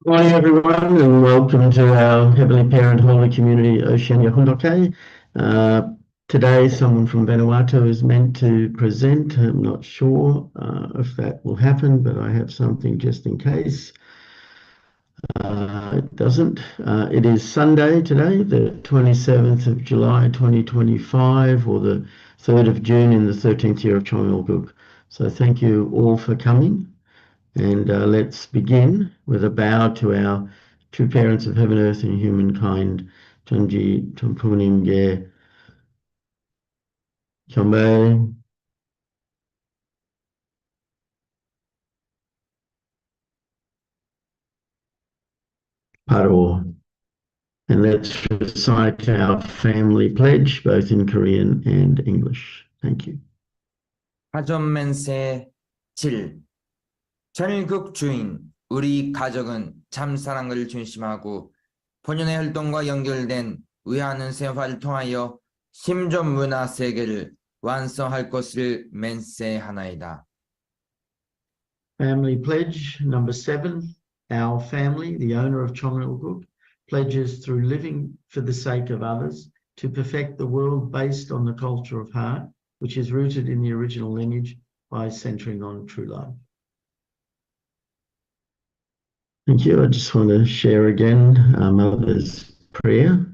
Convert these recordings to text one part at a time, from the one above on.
Good morning, everyone, and welcome to our Heavenly Parent Holy Community, Oceania Hundoke. Today, someone from Vanuatu is meant to present. I'm not sure if that will happen, but I have something just in case. It doesn't. It is Sunday today, the 27th of July, 2025, or the 3rd of June in the 13th year of Chongalguk. So thank you all for coming. And let's begin with a bow to our true parents of heaven, earth, and humankind, Chanji, Champunim, Ge, Chombe, Paro. And let's recite our family pledge, both in Korean and English. Thank you. 하전맨세 7. 전일국 주인, 우리 가족은 참 사랑을 중심하고 본연의 활동과 연결된 의하는 생활을 통하여 심존 문화 세계를 완성할 것을 맹세하나이다. Family pledge number 7. Our family, the owner of Chongalguk, pledges through living for the sake of others to perfect the world based on the culture of heart, which is rooted in the original lineage by centering on true love. Thank you. I just want to share again our Mother's prayer.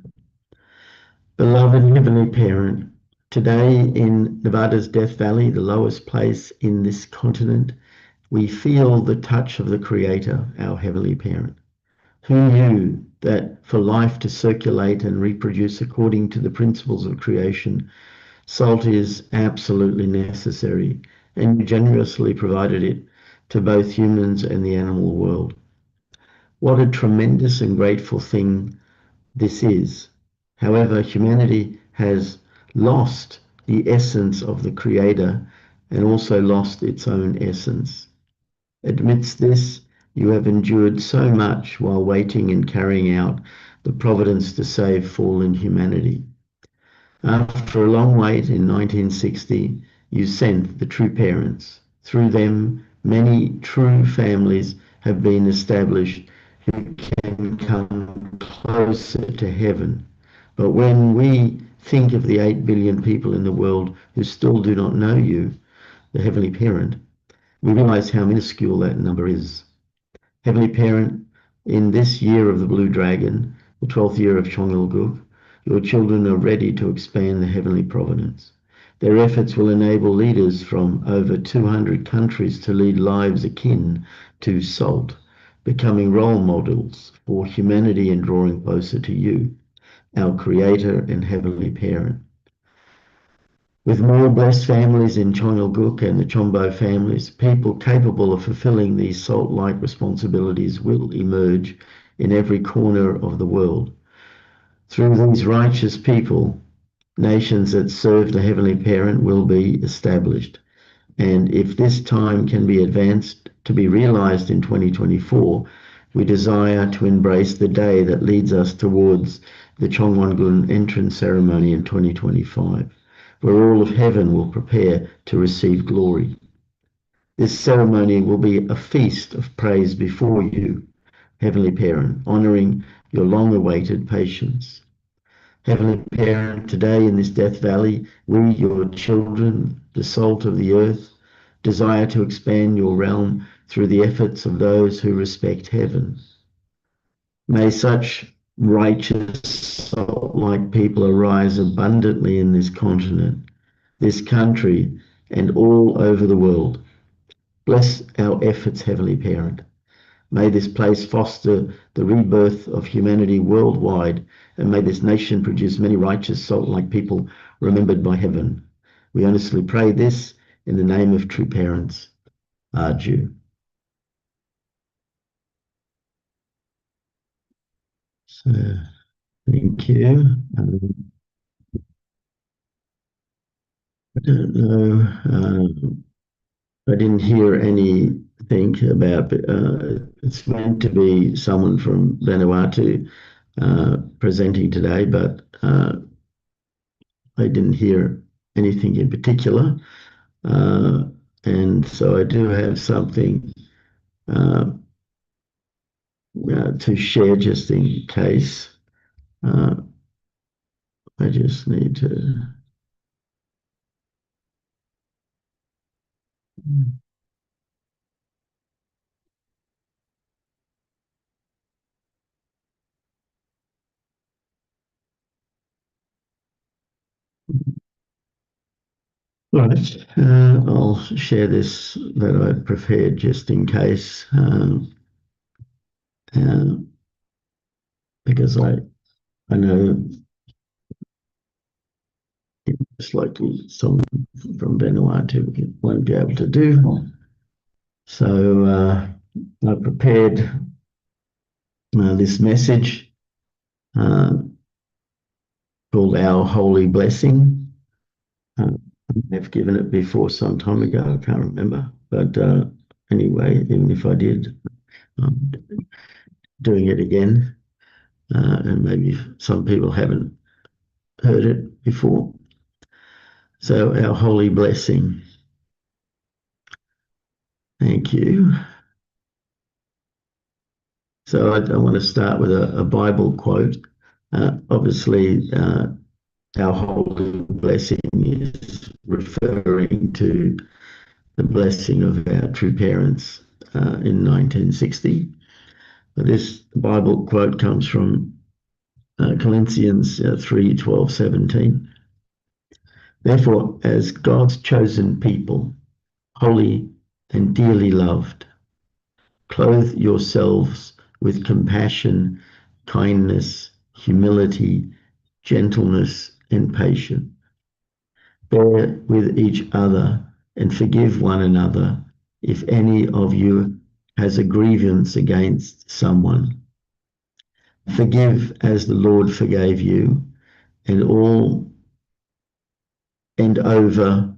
Beloved Heavenly Parent, today in Nevada's Death Valley, the lowest place in this continent, we feel the touch of the Creator, our Heavenly Parent. Who knew that for life to circulate and reproduce according to the principles of creation, salt is absolutely necessary, and you generously provided it to both humans and the animal world. What a tremendous and grateful thing this is. However, humanity has lost the essence of the Creator and also lost its own essence. Amidst this, you have endured so much while waiting and carrying out the providence to save fallen humanity. After a long wait in 1960, you sent the true parents. Through them, many true families have been established who can come closer to heaven. But when we think of the 8 billion people in the world who still do not know you, the Heavenly Parent, we realize how minuscule that number is. Heavenly Parent, in this year of the Blue Dragon, the 12th year of Chongalguk, your children are ready to expand the heavenly providence. Their efforts will enable leaders from over 200 countries to lead lives akin to salt, becoming role models for humanity and drawing closer to you, our Creator and Heavenly Parent. With more blessed families in Chongalguk and the Chombo families, people capable of fulfilling these salt-like responsibilities will emerge in every corner of the world. Through these righteous people, nations that serve the Heavenly Parent will be established. And if this time can be advanced to be realized in 2024, we desire to embrace the day that leads us towards the Chongwon-gun entrance ceremony in 2025, where all of heaven will prepare to receive glory. This ceremony will be a feast of praise before you, Heavenly Parent, honoring your long-awaited patience. Heavenly Parent, today in this Death Valley, we, your children, the salt of the earth, desire to expand your realm through the efforts of those who respect heaven. May such righteous, salt-like people arise abundantly in this continent, this country, and all over the world. Bless our efforts, Heavenly Parent. May this place foster the rebirth of humanity worldwide, and may this nation produce many righteous, salt-like people remembered by heaven. We earnestly pray this in the name of true parents. Arju. So, thank you. I don't know. I didn't hear anything about. It's meant to be someone from Vanuatu presenting today, but I didn't hear anything in particular. And so I do have something to share just in case. Uh, I just need to. Right, I'll share this that I prepared just in case, uh, because I know it's likely someone from Vanuatu won't be able to do. So I prepared this message uh, called Our Holy Blessing. I've given it before some time ago, I can't remember. But anyway, even if I did, I'm doing it again. And maybe some people haven't heard it before. So, Our Holy Blessing. Thank you. So, I want to start with a Bible quote. Obviously, Our Holy Blessing is referring to the blessing of our true parents in 1960. But this Bible quote comes from Colossians 3, 12, 17. Therefore, as God's chosen people, holy and dearly loved, clothe yourselves with compassion, kindness, humility, gentleness, and patience. Bear with each other and forgive one another if any of you has a grievance against someone. Forgive as the Lord forgave you, and over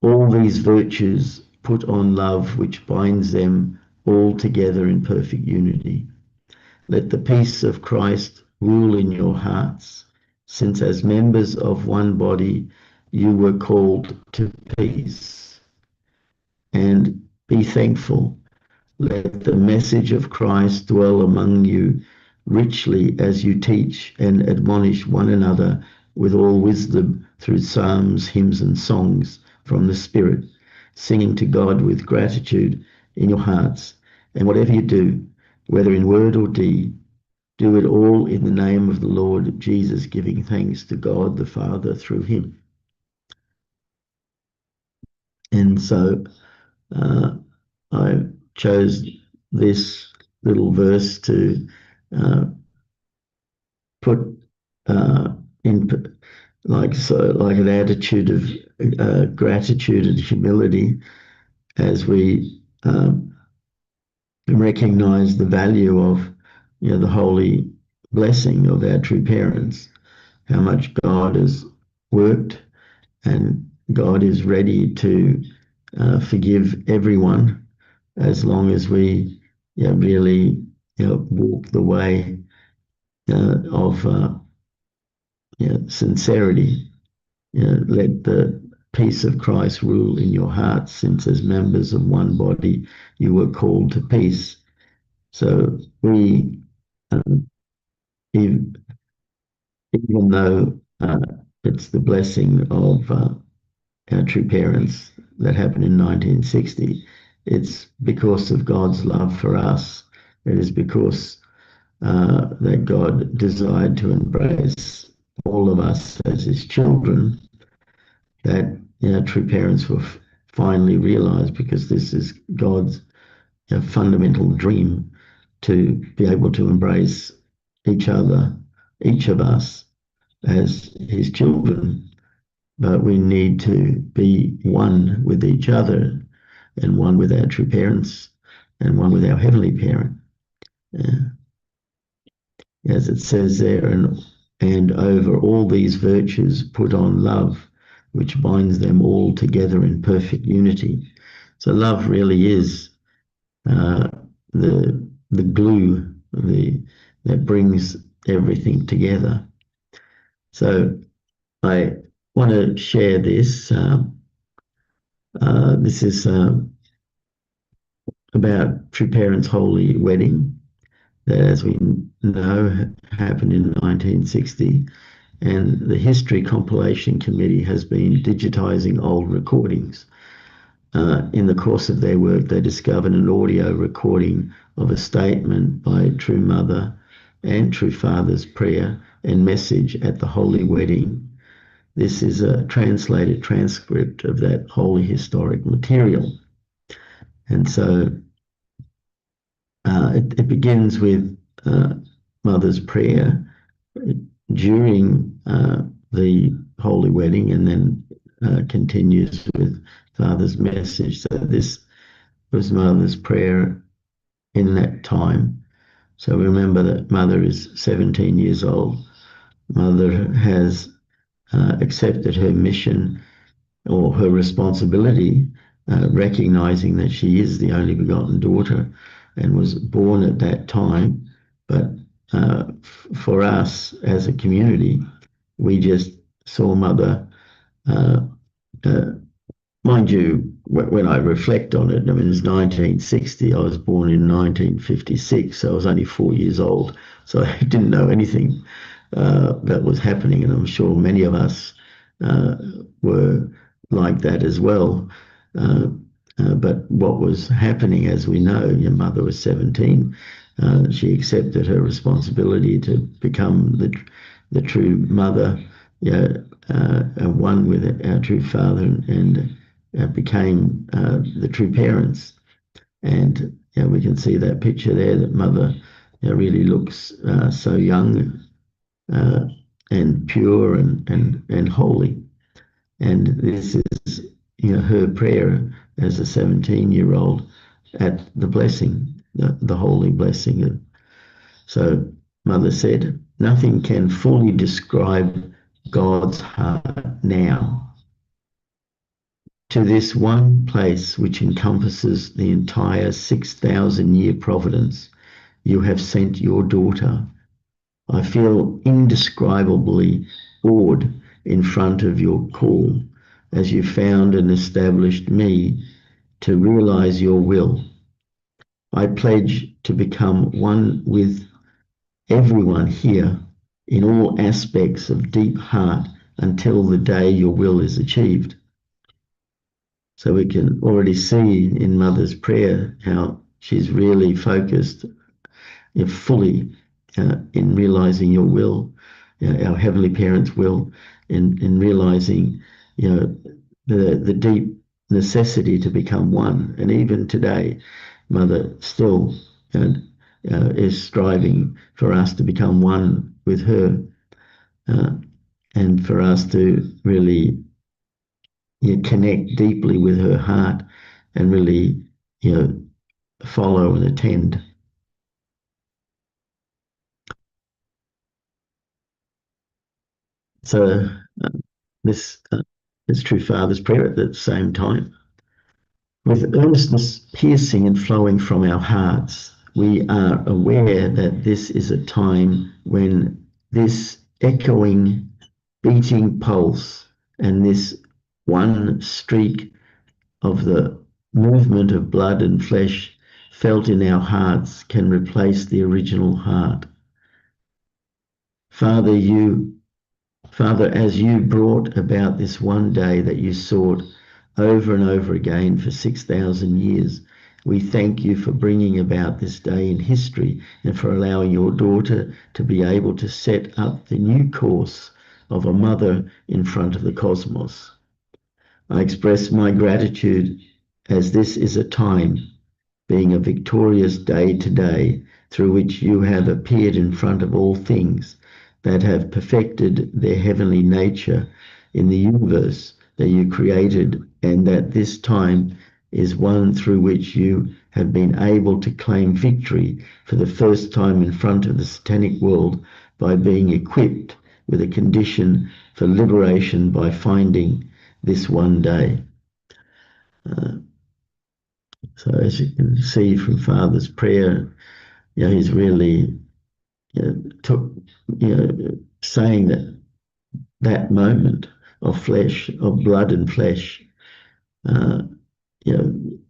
all these virtues put on love, which binds them all together in perfect unity. Let the peace of Christ rule in your hearts, since as members of one body you were called to peace. And be thankful. Let the message of Christ dwell among you richly as you teach and admonish one another with all wisdom through psalms, hymns, and songs from the Spirit, singing to God with gratitude in your hearts. And whatever you do, whether in word or deed, do it all in the name of the Lord Jesus, giving thanks to God the Father through him. And so uh, I chose this little verse to uh, put in like an attitude of gratitude and humility as we recognize the value of the holy blessing of our true parents, how much God has worked and God is ready to forgive everyone as long as we really walk the way of sincerity. Let the peace of Christ rule in your hearts, since as members of one body you were called to peace. So we, even, even though it's the blessing of our true parents that happened in 1960, it's because of God's love for us. It is because that God desired to embrace all of us as his children that true parents were finally realized, because this is God's fundamental dream, to be able to embrace each other, each of us as his children. But we need to be one with each other and one with our true parents and one with our heavenly parent. Uh, as it says there, and over all these virtues put on love, which binds them all together in perfect unity. So love really is uh, the glue that brings everything together. So I want to share this. This is about True Parents' Holy Wedding. that, as we know, happened in 1960. And the History Compilation Committee has been digitising old recordings. In the course of their work, they discovered an audio recording of a statement by True Mother and True Father's prayer and message at the Holy Wedding. This is a translated transcript of that holy historic material. And so it begins with Mother's prayer during the Holy Wedding, and then continues with Father's message. So this was Mother's prayer in that time. So remember that Mother is 17 years old. Mother has accepted her mission or her responsibility, recognizing that she is the only begotten daughter and was born at that time. But for us as a community, we just saw Mother, uh, uh, mind you, when I reflect on it, I mean, it's 1960. I was born in 1956, so I was only 4 years old. So I didn't know anything that was happening, and I'm sure many of us uh, were like that as well. Uh, but what was happening, as we know, your mother was 17. She accepted her responsibility to become the true mother, you know, one with our true father, and became the true parents. And we can see that picture there, that Mother really looks so young uh, and pure and holy. And this is her prayer as a 17-year-old at the blessing, the holy blessing. So Mother said, nothing can fully describe God's heart now. To this one place, which encompasses the entire 6,000-year providence, you have sent your daughter. I feel indescribably awed in front of your call, as you found and established me to realize your will. I pledge to become one with everyone here in all aspects of deep heart until the day your will is achieved. So we can already see in Mother's prayer how she's really focused fully in realizing your will, our Heavenly Parents' will, in realizing, the deep necessity to become one. And even today, Mother still is striving for us to become one with her, uh, and for us to really connect deeply with her heart and really, follow and attend. So this is True Father's prayer at the same time. With earnestness piercing and flowing from our hearts, we are aware that this is a time when this echoing, beating pulse and this one streak of the movement of blood and flesh felt in our hearts can replace the original heart. Father, as you brought about this one day that you sought over and over again for 6,000 years, we thank you for bringing about this day in history and for allowing your daughter to be able to set up the new course of a mother in front of the cosmos. I express my gratitude, as this is a time, being a victorious day today, through which you have appeared in front of all things that have perfected their heavenly nature in the universe that you created, and that this time is one through which you have been able to claim victory for the first time in front of the satanic world by being equipped with a condition for liberation by finding this one day. So as you can see from Father's prayer, he's really took, saying that moment of flesh, of blood and flesh, uh, you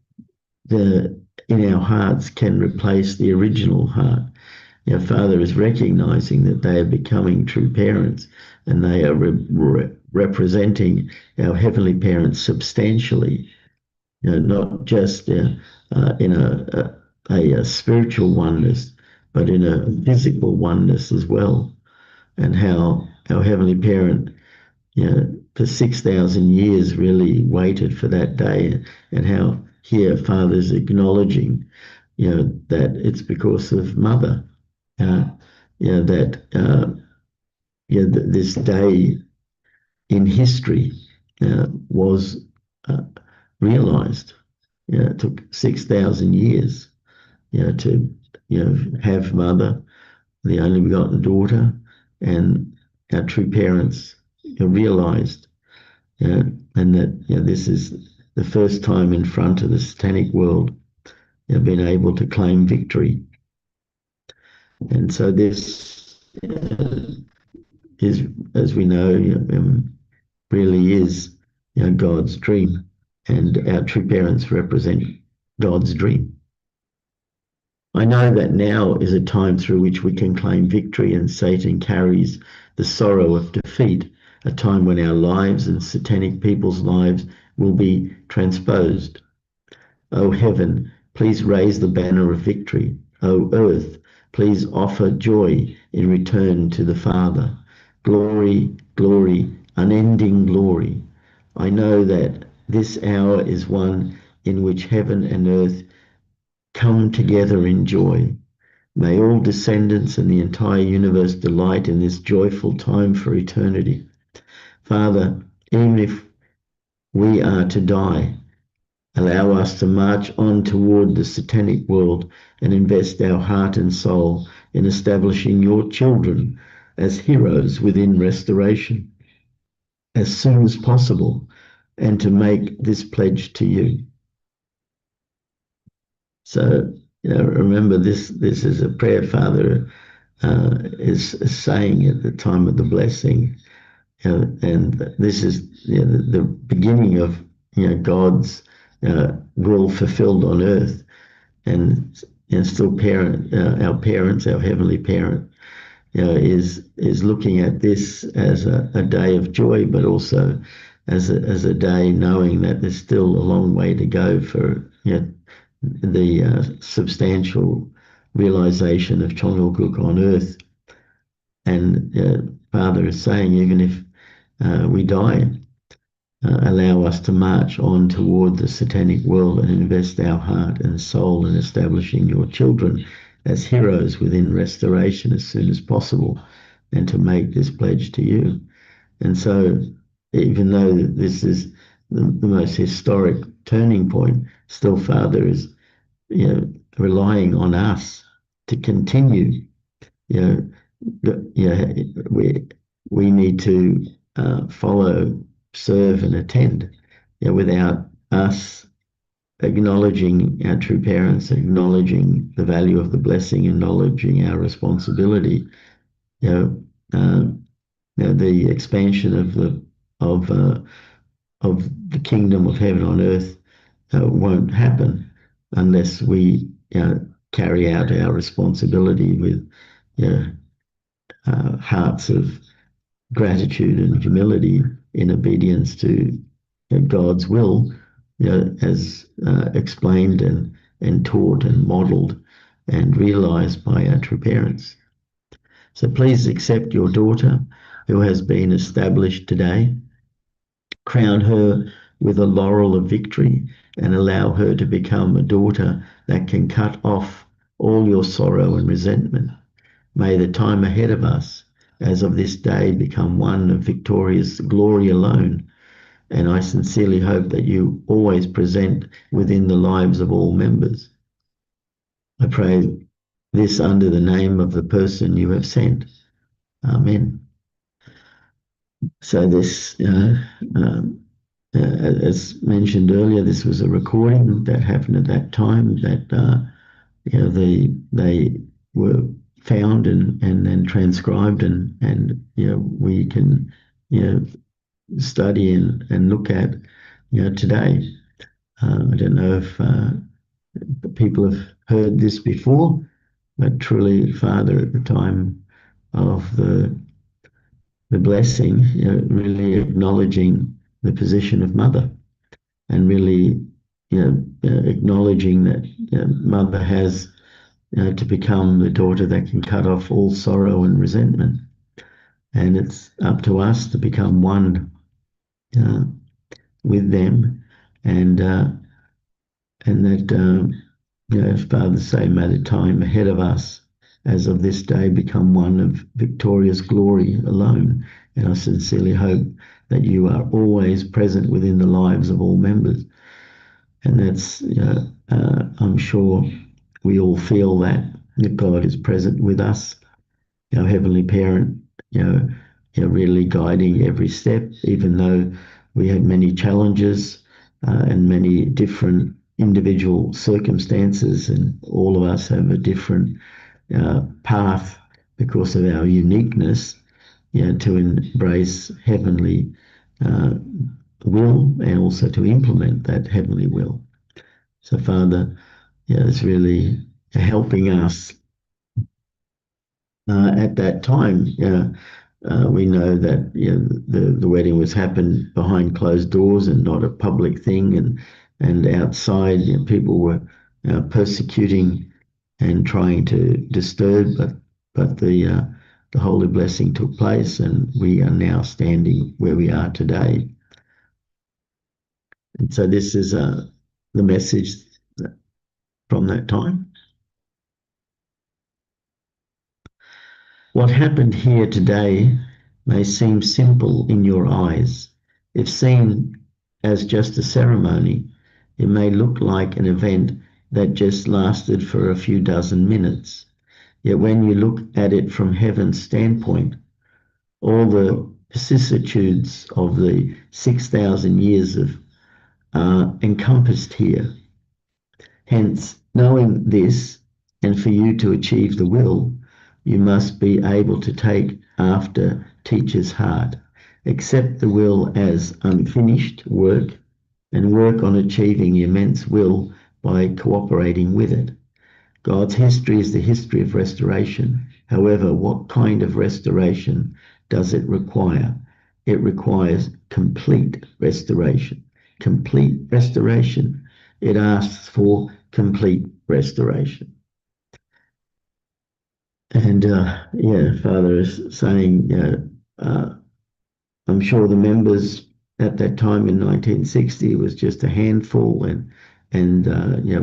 know, in our hearts can replace the original heart. Father is recognizing that they are becoming true parents, and they are representing our heavenly parents substantially, not just in a spiritual oneness, but in a physical oneness as well. And how our heavenly parent, for 6,000 years really waited for that day, and how here Father's acknowledging, that it's because of Mother, uh, that this day in history was realized. It took 6,000 years, to have Mother, the only begotten daughter, and our true parents realized, and that this is the first time in front of the satanic world been able to claim victory. And so this is, as we know, really is God's dream, and our true parents represent God's dream. I know that now is a time through which we can claim victory, and Satan carries the sorrow of defeat, a time when our lives and satanic people's lives will be transposed. O heaven, please raise the banner of victory. O earth, please offer joy in return to the Father. Glory, glory, unending glory. I know that this hour is one in which heaven and earth come together in joy. May all descendants and the entire universe delight in this joyful time for eternity. Father, even if we are to die, allow us to march on toward the satanic world and invest our heart and soul in establishing your children as heroes within restoration as soon as possible, and to make this pledge to you. So, remember this is a prayer Father is saying at the time of the blessing, and this is the beginning of God's will fulfilled on earth, and still our parents, our heavenly parent, is looking at this as a day of joy, but also as a day knowing that there's still a long way to go for the substantial realization of Chongalguk on earth. And Father is saying, even if we die, allow us to march on toward the satanic world and invest our heart and soul in establishing your children as heroes within restoration as soon as possible, and to make this pledge to you. And so, even though this is the most historic turning point, still Father is relying on us to continue. You we need to follow, serve, and attend. Without us acknowledging our true parents, acknowledging the value of the blessing, acknowledging our responsibility, you know, uh, the expansion of the kingdom of heaven on earth won't happen unless we carry out our responsibility with hearts of gratitude and humility in obedience to God's will, as explained and taught and modeled and realized by our true parents. So please accept your daughter who has been established today, crown her with a laurel of victory, and allow her to become a daughter that can cut off all your sorrow and resentment. May the time ahead of us, as of this day, become one of victorious glory alone. And I sincerely hope that you always present within the lives of all members. I pray this under the name of the person you have sent. Amen. So this, as mentioned earlier, this was a recording that happened at that time, that they were found and then transcribed, and we can study and look at today. I don't know if people have heard this before, but truly, Father, at the time of the blessing, really acknowledging the position of mother, and really, acknowledging that mother has to become the daughter that can cut off all sorrow and resentment, and it's up to us to become one uh, with them, and that as fathers say, may the time ahead of us, as of this day, become one of victorious glory alone. And I sincerely hope that you are always present within the lives of all members. And that's, I'm sure we all feel that God is present with us, our Heavenly Parent, really guiding every step, even though we have many challenges and many different individual circumstances, and all of us have a different path because of our uniqueness, to embrace heavenly uh, will, and also to implement that heavenly will. So, Father, it's really helping us at that time. We know that the wedding was happened behind closed doors and not a public thing, and outside people were persecuting and trying to disturb, but the holy blessing took place, and we are now standing where we are today. And so this is the message from that time. What happened here today may seem simple in your eyes. If seen as just a ceremony, it may look like an event that just lasted for a few dozen minutes. Yet when you look at it from heaven's standpoint, all the vicissitudes of the 6,000 years are encompassed here. Hence, knowing this, and for you to achieve the will, you must be able to take after teacher's heart, accept the will as unfinished work, and work on achieving the immense will by cooperating with it. God's history is the history of restoration. However, what kind of restoration does it require? It requires complete restoration. Complete restoration. It asks for complete restoration. And Father is saying, I'm sure the members at that time in 1960 was just a handful, and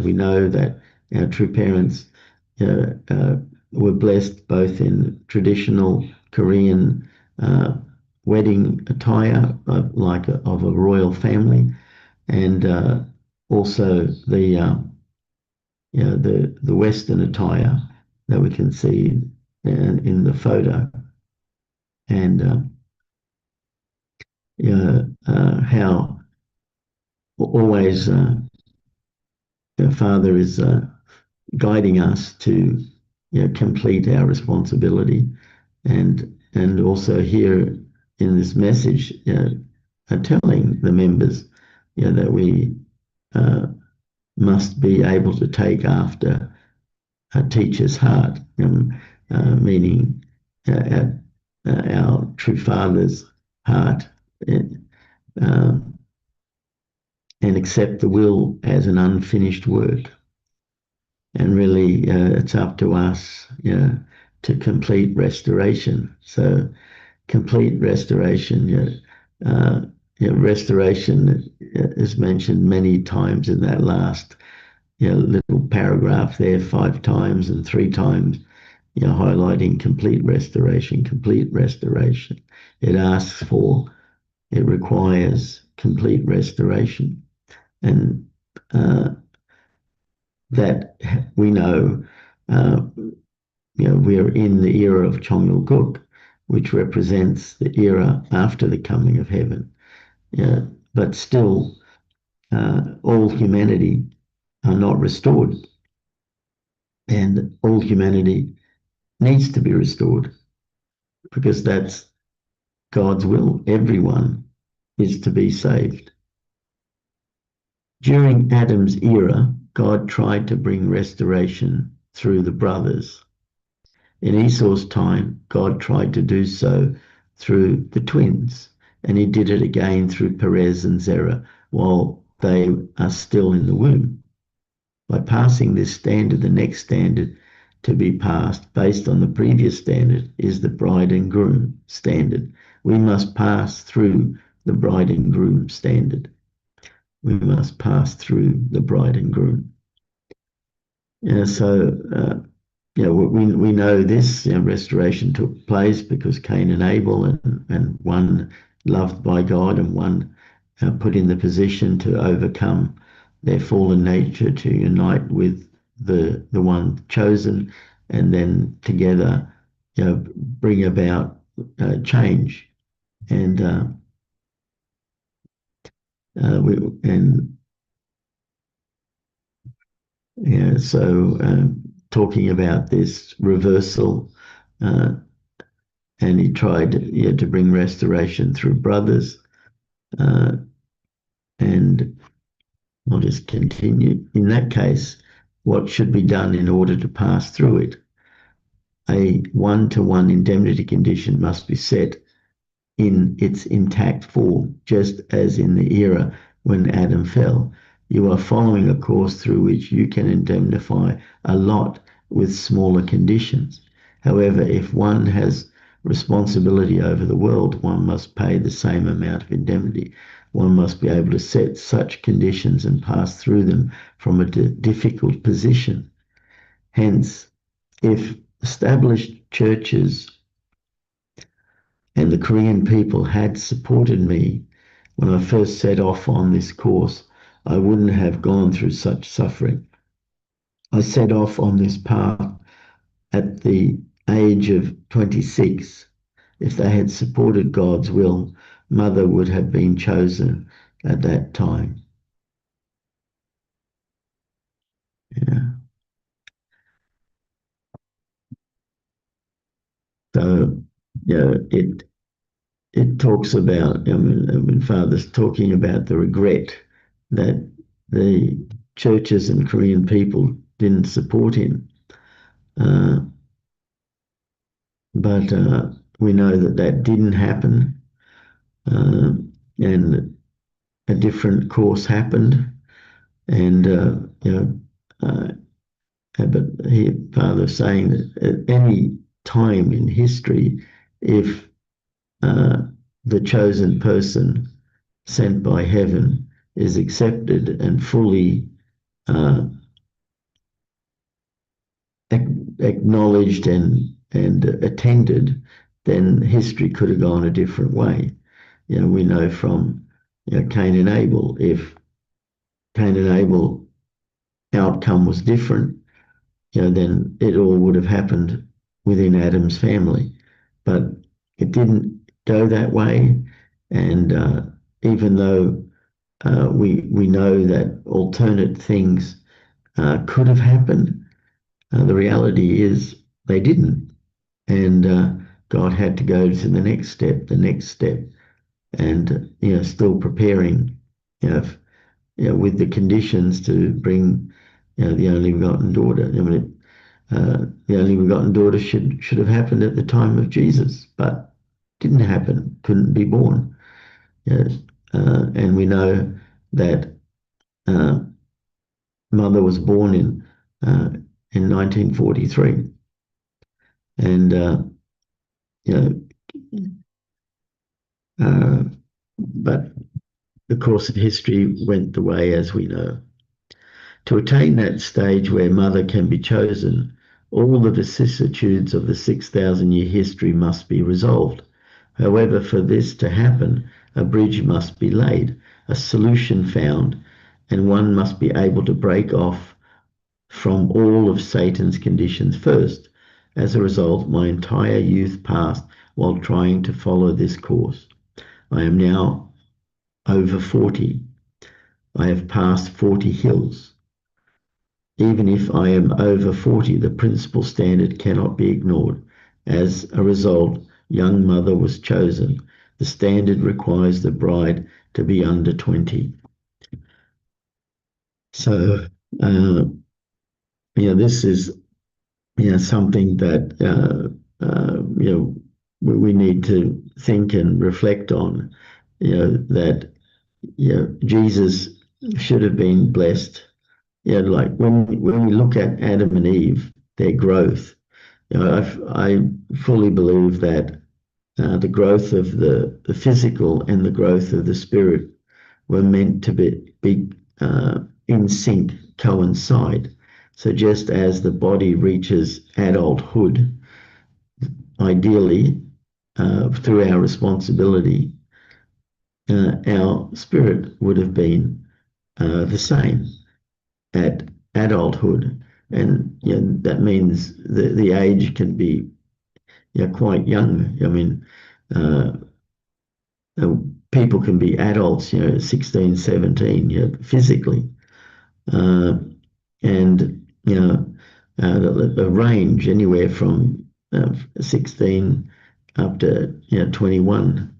we know that our true parents were blessed both in traditional Korean wedding attire, of a royal family, and also the Western attire that we can see in the photo, and how always the Father is guiding us to complete our responsibility, and also here in this message are telling the members that we must be able to take after a teacher's heart, meaning our true Father's heart, um, and accept the will as an unfinished work. And really, it's up to us, to complete restoration. So, complete restoration. Restoration is mentioned many times in that last little paragraph there, 5 times and 3 times, highlighting complete restoration, complete restoration. It asks for, it requires complete restoration. And that we know, we're in the era of Chongyul-guk, which represents the era after the coming of heaven. But still, all humanity are not restored, and all humanity needs to be restored, because that's God's will. Everyone is to be saved. During Adam's era, God tried to bring restoration through the brothers. In Esau's time, God tried to do so through the twins, and he did it again through Perez and Zerah while they are still in the womb. By passing this standard, the next standard to be passed based on the previous standard is the bride and groom standard. We must pass through the bride and groom standard. We must pass through the bride and groom. We know this restoration took place because Cain and Abel, and one loved by God and one put in the position to overcome their fallen nature, to unite with the one chosen, and then together bring about change. And we and yeah, so talking about this reversal, and he tried to bring restoration through brothers, and I'll just continue. In that case, what should be done in order to pass through it? A one-to-one indemnity condition must be set in its intact form, just as in the era when Adam fell. You are following a course through which you can indemnify a lot with smaller conditions. However, if one has responsibility over the world, one must pay the same amount of indemnity. One must be able to set such conditions and pass through them from a difficult position. Hence, if established churches and the Korean people had supported me when I first set off on this course, I wouldn't have gone through such suffering. I set off on this path at the age of 26. If they had supported God's will, Mother would have been chosen at that time. Yeah. So, it talks about, when Father's talking about the regret that the churches and Korean people didn't support him. But we know that that didn't happen, and a different course happened. And, but Father's saying that at any time in history, if the chosen person sent by heaven is accepted and fully acknowledged and attended, then history could have gone a different way. We know from Cain and Abel. If Cain and Abel outcome was different, then it all would have happened within Adam's family. But it didn't go that way, and even though we know that alternate things could have happened, the reality is they didn't, and God had to go to the next step, and still preparing, with the conditions to bring, the only begotten daughter. The only begotten daughter should have happened at the time of Jesus, but didn't happen, couldn't be born. And we know that Mother was born in 1943, and but the course of history went the way as we know. To attain that stage where Mother can be chosen, all the vicissitudes of the 6,000-year history must be resolved. However, for this to happen, a bridge must be laid, a solution found, and one must be able to break off from all of Satan's conditions first. As a result, my entire youth passed while trying to follow this course. I am now over 40. I have passed 40 hills. Even if I am over 40, the principal standard cannot be ignored. As a result, young Mother was chosen. The standard requires the bride to be under 20. So, this is something that we need to think and reflect on. That Jesus should have been blessed. Like when we look at Adam and Eve, their growth. I fully believe that the growth of the physical and the growth of the spirit were meant to be in sync, coincide. So just as the body reaches adulthood, ideally, through our responsibility, our spirit would have been the same at adulthood. And that means the age can be quite young. I mean, uh, people can be adults, 16, 17, physically. Uh, and, the range anywhere from 16 up to, 21.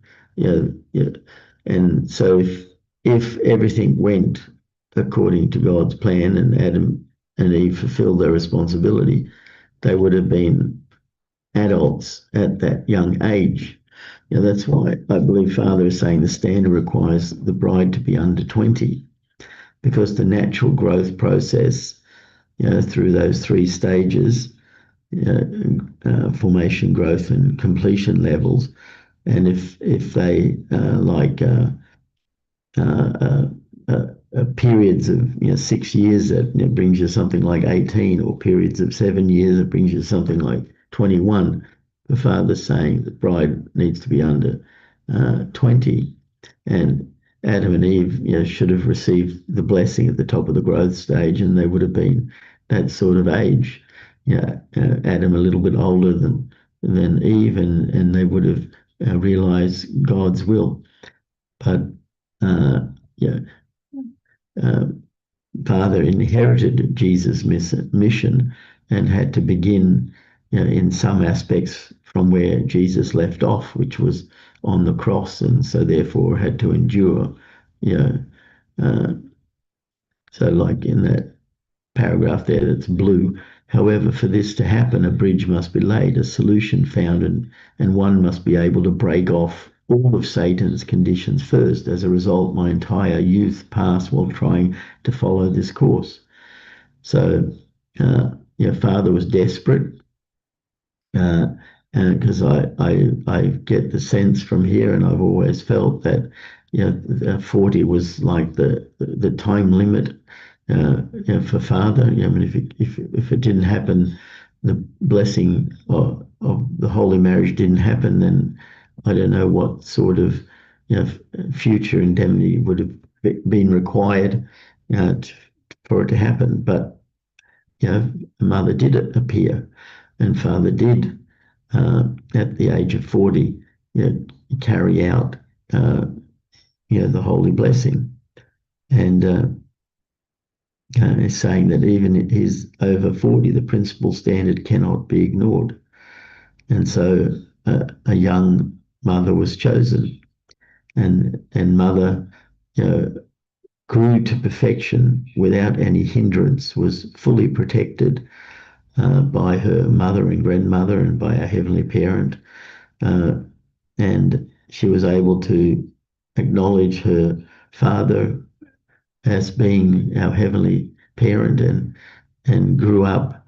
And so if everything went according to God's plan and Adam and Eve fulfilled their responsibility, they would have been adults at that young age. That's why I believe Father is saying the standard requires the bride to be under 20, because the natural growth process, through those three stages, formation, growth, and completion levels, and if they uh, uh, periods of 6 years, that brings you something like 18, or periods of 7 years that brings you something like 21. The Father's saying the bride needs to be under 20, and Adam and Eve should have received the blessing at the top of the growth stage, and they would have been that sort of age. Adam a little bit older than Eve, and they would have realized God's will. But uh, yeah, uh, Father inherited Jesus' mission and had to begin, in some aspects from where Jesus left off, which was on the cross, and so therefore had to endure. You know, uh, so like in that paragraph there that's blue. However, for this to happen, a bridge must be laid, a solution found, and one must be able to break off all of Satan's conditions first. As a result, my entire youth passed while trying to follow this course. So, Father was desperate, because I get the sense from here, and I've always felt that 40 was like the time limit for Father. I mean, if it didn't happen, the blessing of the holy marriage didn't happen, then I don't know what sort of future indemnity would have been required for it to happen. But Mother did appear, and Father did, at the age of 40, carry out the holy blessing. And is saying that even if he's over 40, the principal standard cannot be ignored. And so a young mother was chosen, and Mother grew to perfection without any hindrance, was fully protected by her mother and grandmother and by our Heavenly Parent. Uh, and she was able to acknowledge her Father as being our Heavenly Parent, and grew up,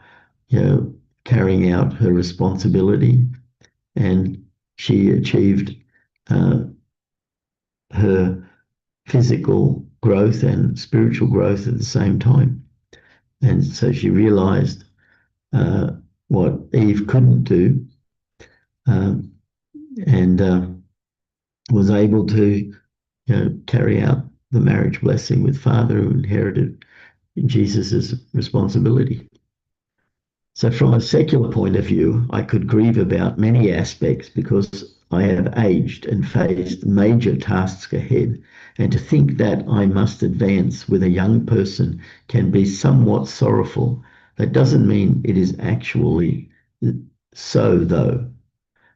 carrying out her responsibility. And she achieved uh, her physical growth and spiritual growth at the same time. And so she realized what Eve couldn't do, um, and was able to carry out the marriage blessing with Father, who inherited Jesus's responsibility. So from a secular point of view, I could grieve about many aspects because I have aged and faced major tasks ahead, and to think that I must advance with a young person can be somewhat sorrowful. That doesn't mean it is actually so, though.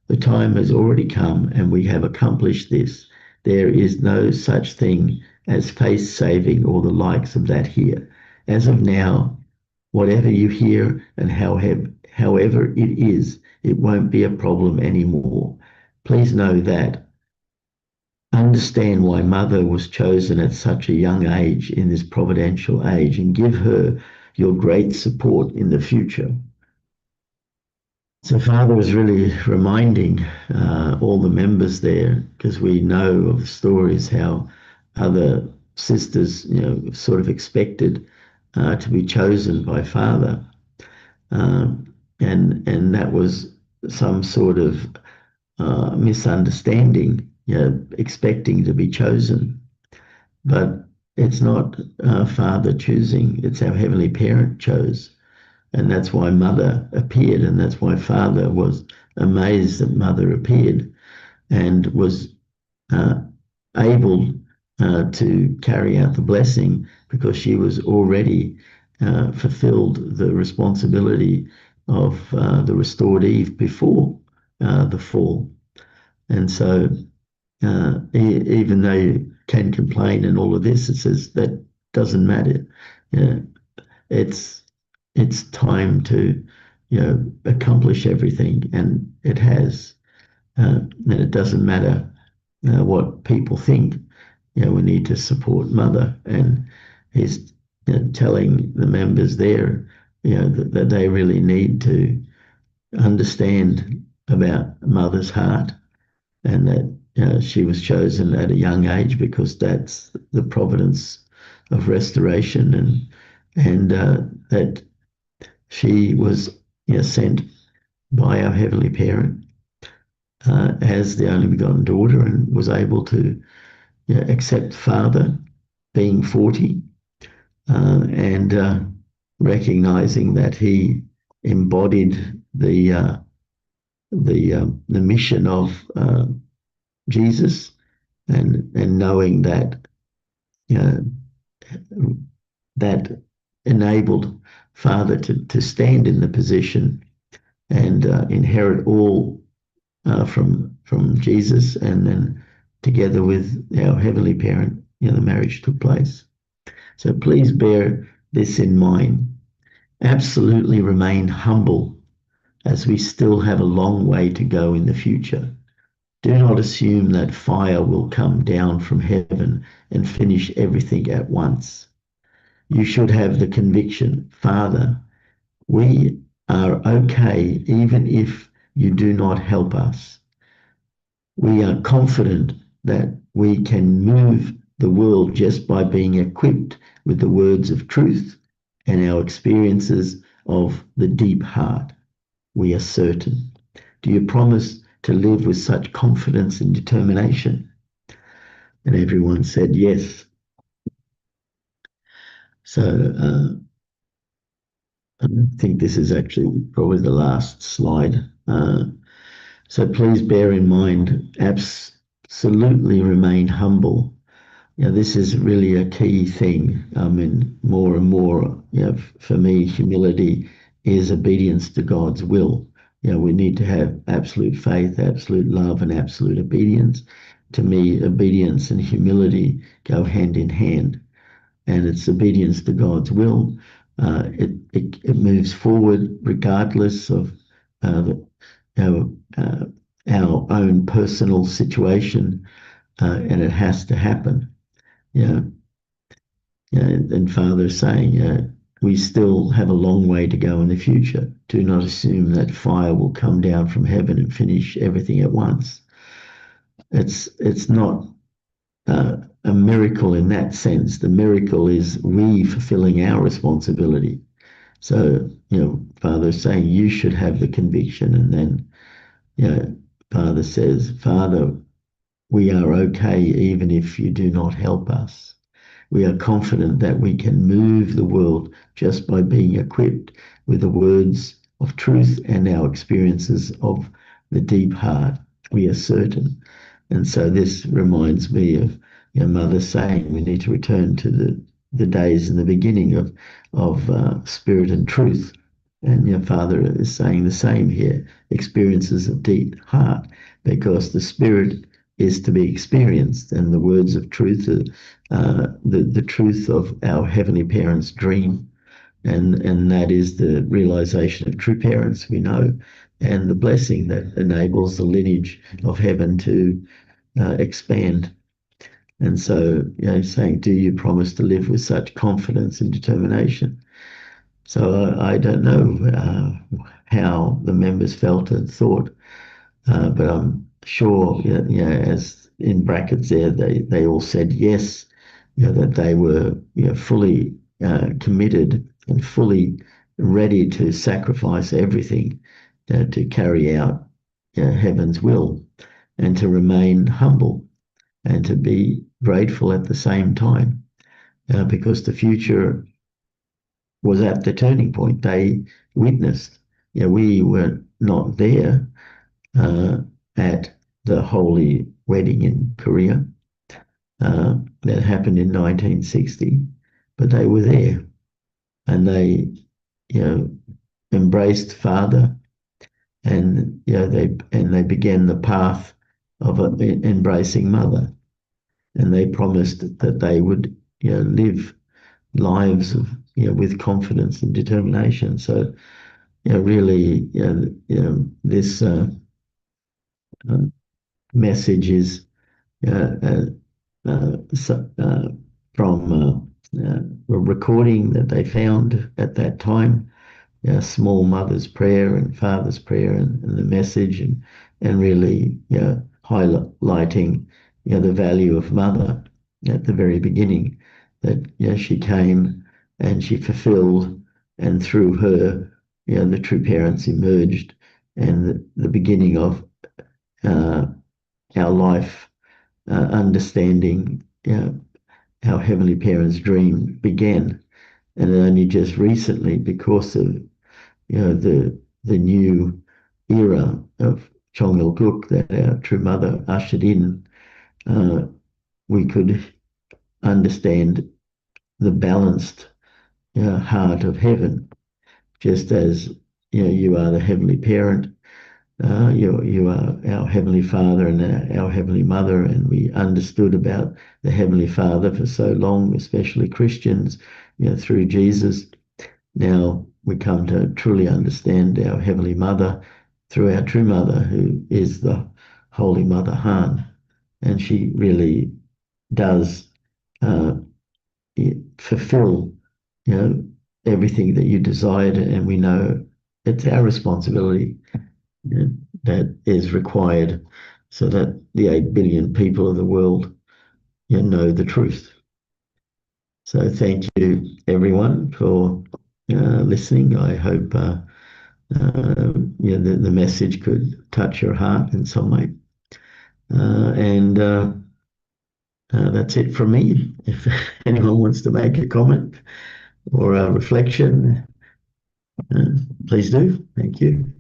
The time has already come, and we have accomplished this. There is no such thing as face saving or the likes of that here. As of now, whatever you hear and however it is, it won't be a problem anymore. Please know that. Understand why Mother was chosen at such a young age in this providential age, and give her your great support in the future. So Father was really reminding all the members there, because we know of stories how other sisters, sort of expected to be chosen by Father, and that was some sort of misunderstanding, expecting to be chosen. But it's not Father choosing, it's our Heavenly Parent chose. And that's why Mother appeared, and that's why Father was amazed that Mother appeared and was able to carry out the blessing, because she was already fulfilled the responsibility of the restored Eve before the fall. And so even though you can complain and all of this, it says that doesn't matter. It's time to accomplish everything, and it has. And it doesn't matter what people think. We need to support Mother, and he's telling the members there, that they really need to understand about Mother's heart, and that she was chosen at a young age because that's the providence of restoration, and that she was sent by our Heavenly Parent as the only begotten daughter, and was able to accept Father being 40, and recognizing that he embodied the mission of Jesus, and knowing that that enabled Father to stand in the position and inherit all from Jesus, and then together with our Heavenly Parent, the marriage took place. So please bear this in mind. Absolutely remain humble, as we still have a long way to go in the future. Do not assume that fire will come down from heaven and finish everything at once. You should have the conviction, Father, we are okay even if you do not help us. We are confident that we can move the world just by being equipped with the words of truth and our experiences of the deep heart. We are certain. Do you promise to live with such confidence and determination? And everyone said yes. So I think this is actually probably the last slide. So please bear in mind, absolutely remain humble. This is really a key thing. I mean, more and more, for me, humility is obedience to God's will. We need to have absolute faith, absolute love, and absolute obedience. To me, obedience and humility go hand in hand, and it's obedience to God's will. It moves forward regardless of our, our own personal situation, and it has to happen. And Father is saying, we still have a long way to go in the future. Do not assume that fire will come down from heaven and finish everything at once. It's not a miracle in that sense. The miracle is we fulfilling our responsibility. So, Father is saying you should have the conviction, and then, Father says, Father, we are okay even if you do not help us. We are confident that we can move the world just by being equipped with the words of truth and our experiences of the deep heart. We are certain. And so this reminds me of your mother saying we need to return to the days in the beginning of spirit and truth. And your Father is saying the same here, experiences of deep heart, because the spirit is to be experienced, and the words of truth are the truth of our Heavenly Parents' dream, and that is the realization of true parents, we know, and the blessing that enables the lineage of heaven to expand. And so, saying, do you promise to live with such confidence and determination? So I don't know how the members felt and thought, but I'm sure, as in brackets there, they all said yes, that they were, fully committed and fully ready to sacrifice everything to carry out heaven's will and to remain humble and to be grateful at the same time, because the future was at the turning point. They witnessed. We were not there at the holy wedding in Korea that happened in 1960, but they were there, and they, embraced Father, and they began the path of embracing Mother, and they promised that they would, live lives of, with confidence and determination. So, really, this message is so, from a recording that they found at that time, small mother's prayer and father's prayer, and the message, and really, highlighting, the value of mother at the very beginning, that, she came and she fulfilled, and through her, the true parents emerged, and the beginning of our life, understanding, our heavenly parents' dream began. And only just recently, because of, the new era of Jong-il-guk that our true mother ushered in, we could understand the balanced, heart of heaven. Just as, you are the heavenly parent, you are our Heavenly Father and our Heavenly Mother, and we understood about the Heavenly Father for so long, especially Christians, through Jesus. Now we come to truly understand our Heavenly Mother through our true Mother, who is the Holy Mother Han, and she really does uh, fulfill, everything that you desired, and we know it's our responsibility that is required so that the 8 billion people of the world, know the truth. So thank you, everyone, for listening. I hope the message could touch your heart in some way. And that's it from me. If anyone wants to make a comment or a reflection, please do. Thank you.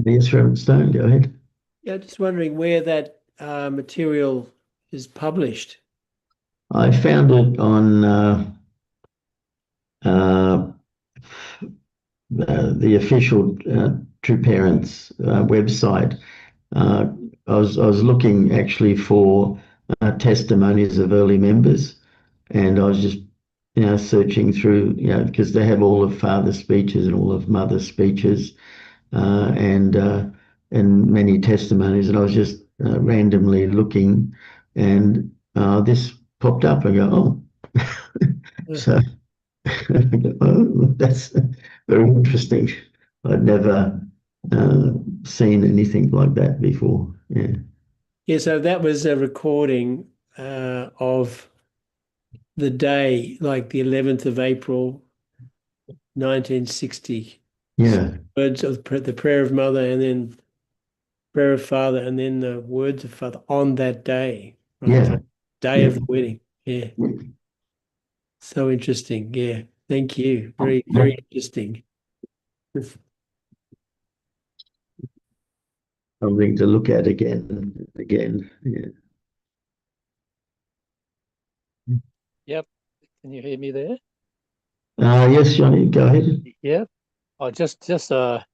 Yes, Reverend Stone, go ahead. Yeah, just wondering where that material is published. I found it on uh, the official True Parents website. I was looking actually for testimonies of early members, and I was just, searching through, because they have all of Father's speeches and all of Mother's speeches, uh, and uh, and many testimonies, and I was just randomly looking, and this popped up. I go, oh, so oh, that's very interesting. I'd never seen anything like that before. Yeah. Yeah, so that was a recording of the day, like the 11th of April, 1960. Yeah. Words of the prayer of Mother, and then prayer of Father, and then the words of Father on that day, right? Yeah. Day Yeah. of the wedding. Yeah. So interesting. Yeah. Thank you. Very, very interesting. something to look at again and again. Yeah. Yep. Can you hear me there? Yes, Johnny, go ahead. Yep. Oh, just a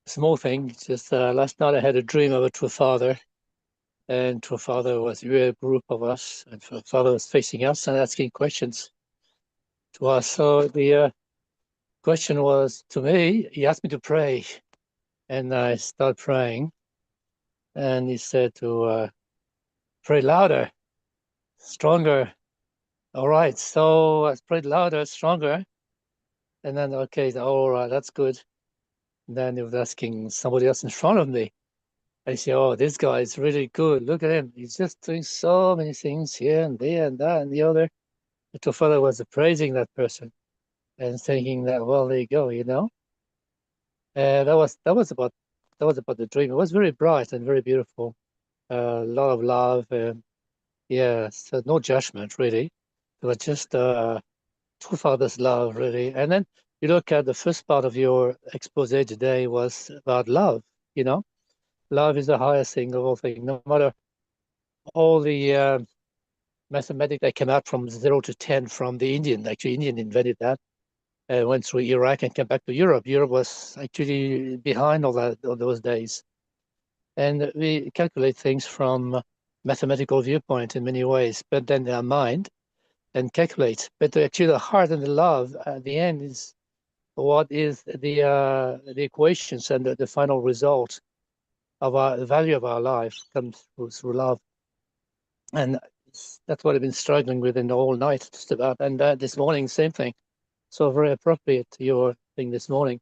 small thing. Just last night I had a dream of a true father, and true father was with a group of us, and true father was facing us and asking questions to us. So the question was to me. He asked me to pray, and I started praying, and he said to pray louder, stronger. All right. So I prayed louder, stronger, and then okay, all right, that's good. And then he was asking somebody else in front of me. I say, oh, this guy is really good. Look at him. He's just doing so many things here and there and that and the other. The two fellow was praising that person and thinking that, well, there you go, you know. And that was about the dream. It was very bright and very beautiful. A lot of love and yeah, so no judgment really. It was just two fathers' love really. And then you look at the first part of your expose today was about love, you know. Love is the highest thing of all things, no matter all the mathematics that came out from 0 to 10 from the Indian. Actually, Indian invented that. Went through Iraq and came back to Europe. Europe was actually behind all that all those days. And we calculate things from mathematical viewpoint in many ways, but then our mind and calculate. But actually, the heart and the love at the end is what is the equations and the final result of the value of our life comes through love. And that's what I've been struggling with in the whole night, just about. And this morning, same thing. So very appropriate to your thing this morning.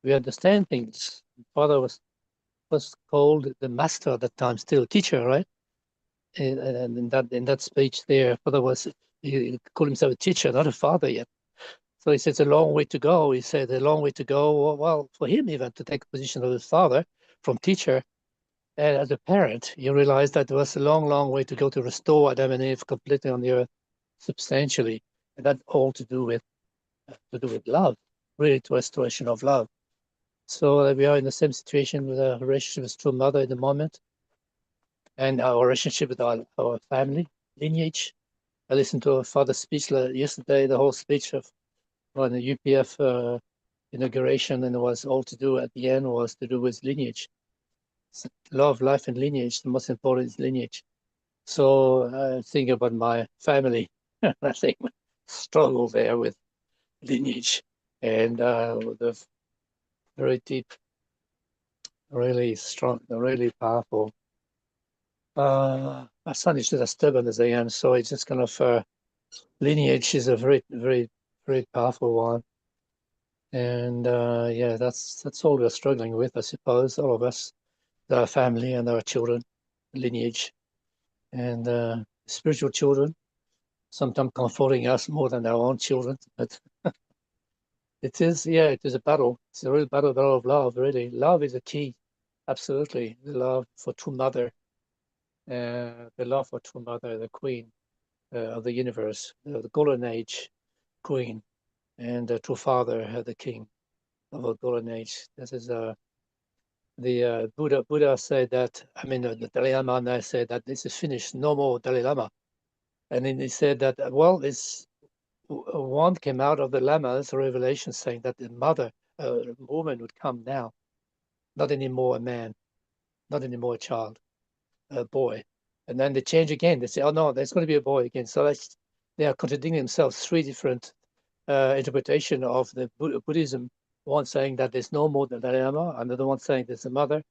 We understand things. Father was called the master at that time, still teacher, right? And in that speech there, Father was he called himself a teacher, not a father yet. So he said it's a long way to go. He said a long way to go. Well, for him even to take the position of his father from teacher. And as a parent, you realize that there was a long, long way to go to restore Adam and Eve completely on the earth, substantially, and that's all to do with love, really, to restoration of love. So we are in the same situation with our relationship with true mother at the moment, and our relationship with our family lineage. I listened to a father's speech yesterday, the whole speech of on the UPF inauguration, and it was all to do at the end was to do with lineage. Love, life, and lineage. The most important is lineage. So I think about my family. I think struggle there with lineage and the very deep, really strong, really powerful. My son is just as stubborn as I am, so it's just kind of lineage is a very, very, very powerful one. And yeah, that's all we're struggling with, I suppose, all of us, our family and our children, lineage, and spiritual children, sometimes comforting us more than our own children. But it is a battle. It's a real battle of love, really. Love is a key, absolutely. The love for true mother, the queen of the universe, the golden age queen, and the true father, the king of a golden age. This is the Buddha said that. I mean, the Dalai Lama said that this is finished. No more Dalai Lama. And then he said that well, this one came out of the Lama's revelation saying that the mother, a woman, would come now, not anymore a man, not anymore a child, a boy. And then they change again. They say, oh no, there's going to be a boy again. So they are contradicting themselves. Three different interpretation of the Buddhism. One saying that there's no more than Dalai Lama, another one saying there's a mother,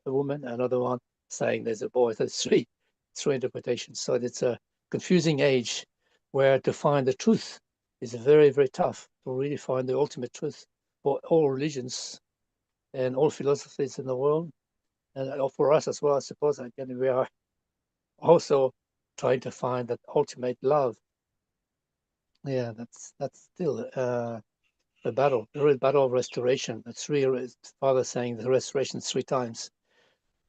a woman, another one saying there's a boy. So it's three interpretations. So it's a confusing age where to find the truth is very, very tough to really find the ultimate truth for all religions and all philosophies in the world. And for us as well, I suppose, again, we are also trying to find that ultimate love. Yeah, that's still the battle, the real battle of restoration. That's really Father saying the restoration 3 times,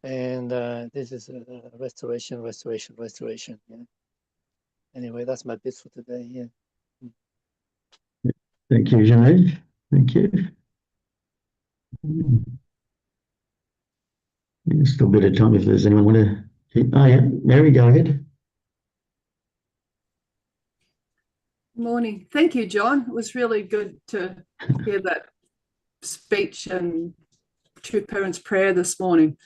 and this is restoration, restoration, restoration. Yeah. Anyway, that's my bit for today. Yeah. Thank you, Jeanette. Thank you. Still a bit of time if there's anyone want to. Oh yeah, Mary, go ahead. Morning. Thank you, John. It was really good to hear that speech and True Parents Prayer this morning.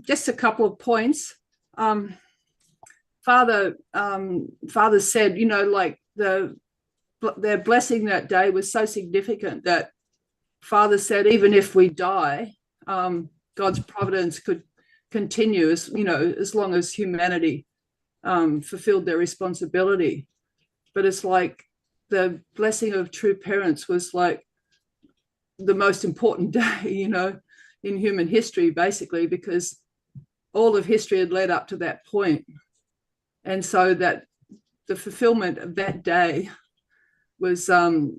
Just a couple of points. Father said, like their blessing that day was so significant that Father said, even if we die, God's providence could continue as long as humanity fulfilled their responsibility. But it's like the blessing of true parents was like the most important day, in human history, basically, because all of history had led up to that point. And so that the fulfillment of that day was so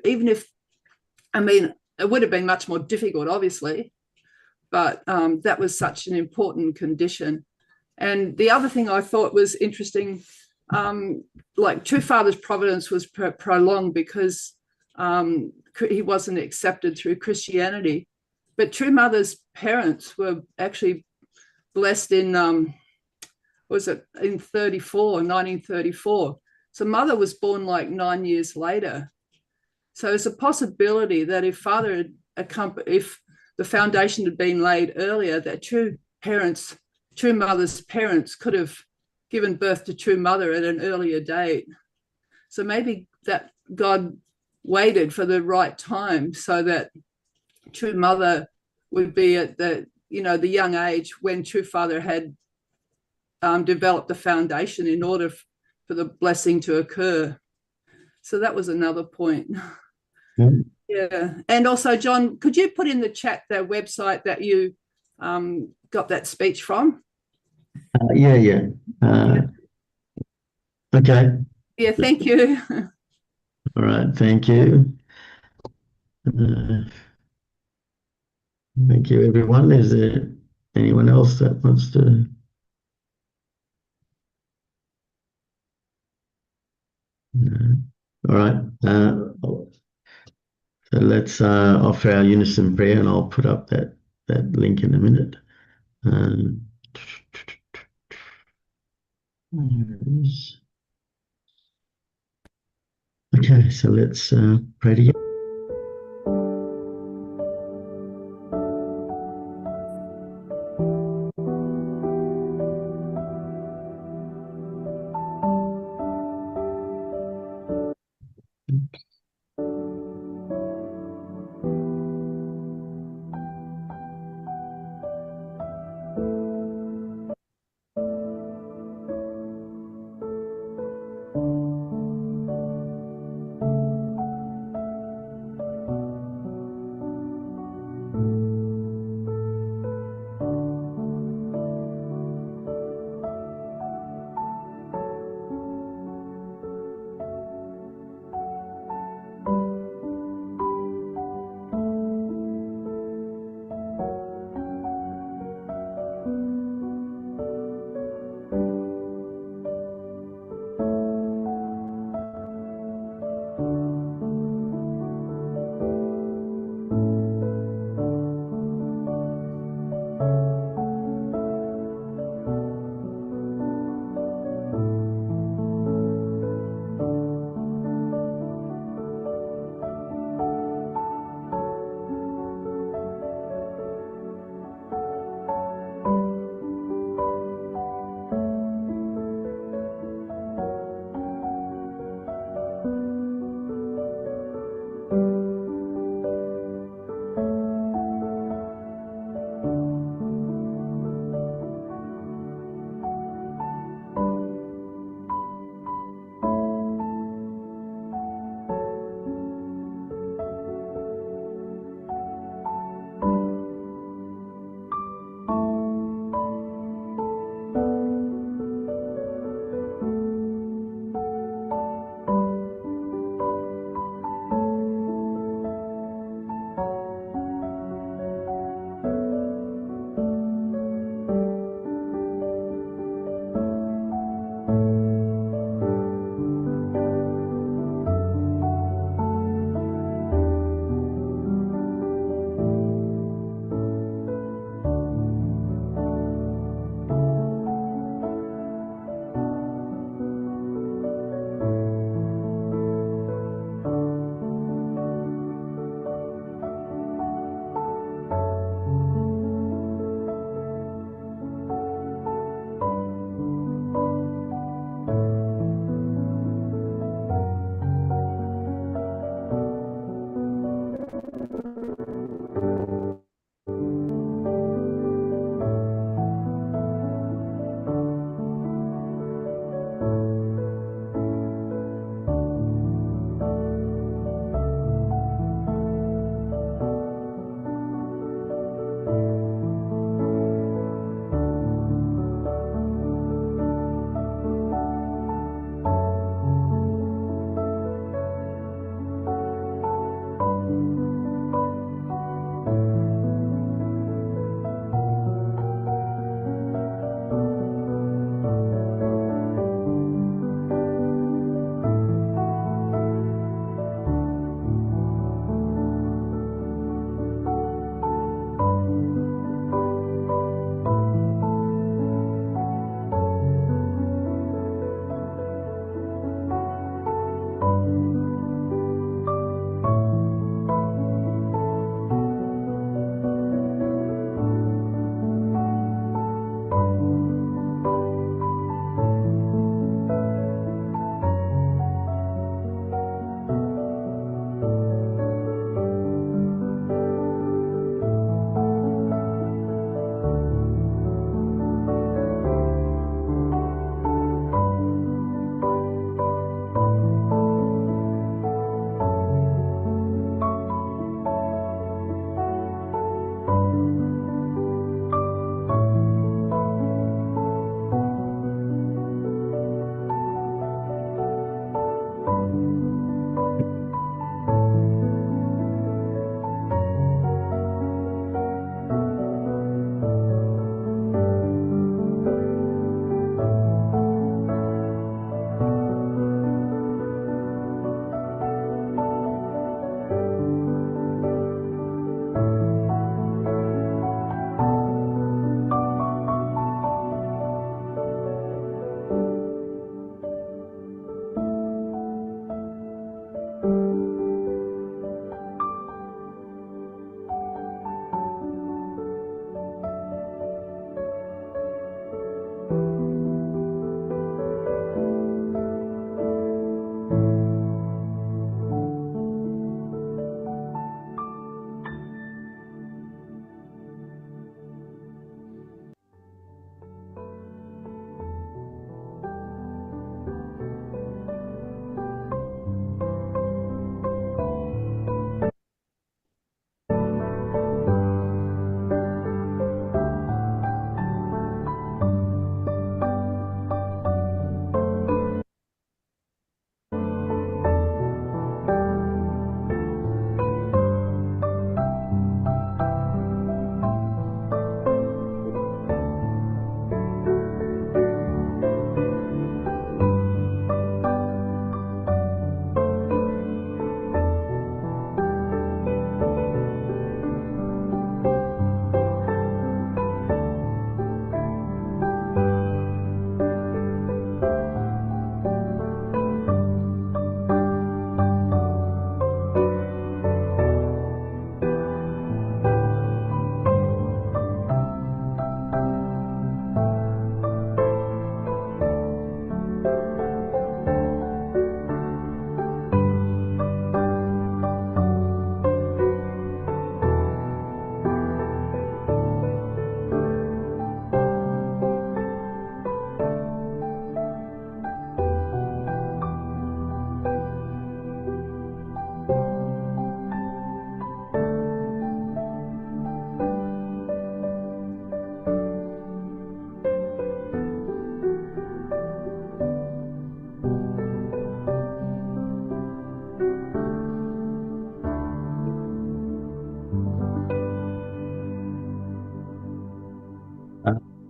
even if, it would have been much more difficult, obviously, but that was such an important condition. And the other thing I thought was interesting, like True Father's providence was prolonged because he wasn't accepted through Christianity, but True Mother's parents were actually blessed in in 1934. So Mother was born like 9 years later. So it's a possibility that if the foundation had been laid earlier, that True Mother's parents could have given birth to True Mother at an earlier date. So maybe that God waited for the right time so that True Mother would be at the young age when True Father had developed the foundation in order for the blessing to occur. So that was another point. Yeah. And also, John, could you put in the chat the website that you got that speech from? Yeah. Okay. Yeah, thank you. All right, thank you. Thank you, everyone. Is there anyone else that wants to? No. All right. So let's offer our unison prayer, and I'll put up that link in a minute. Okay, so let's pray together.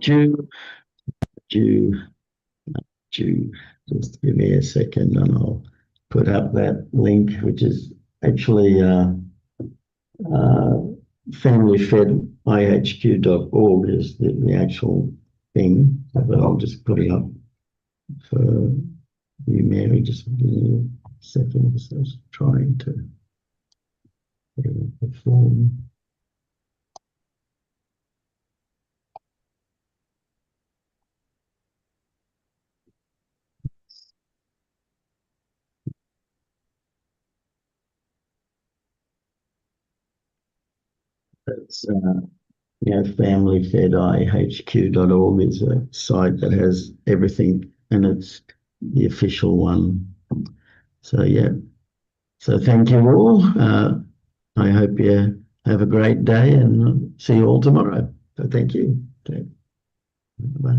Jew, Jew, Jew. Just give me a second and I'll put up that link, which is actually familyfedihq.org is the actual thing, but I'll just put it up for you, Mary. Just give me a second. So I was trying to put it up the form. It's familyfedihq.org is a site that has everything, and it's the official one. So yeah. So thank you all. I hope you have a great day and see you all tomorrow. So thank you. Okay. Bye.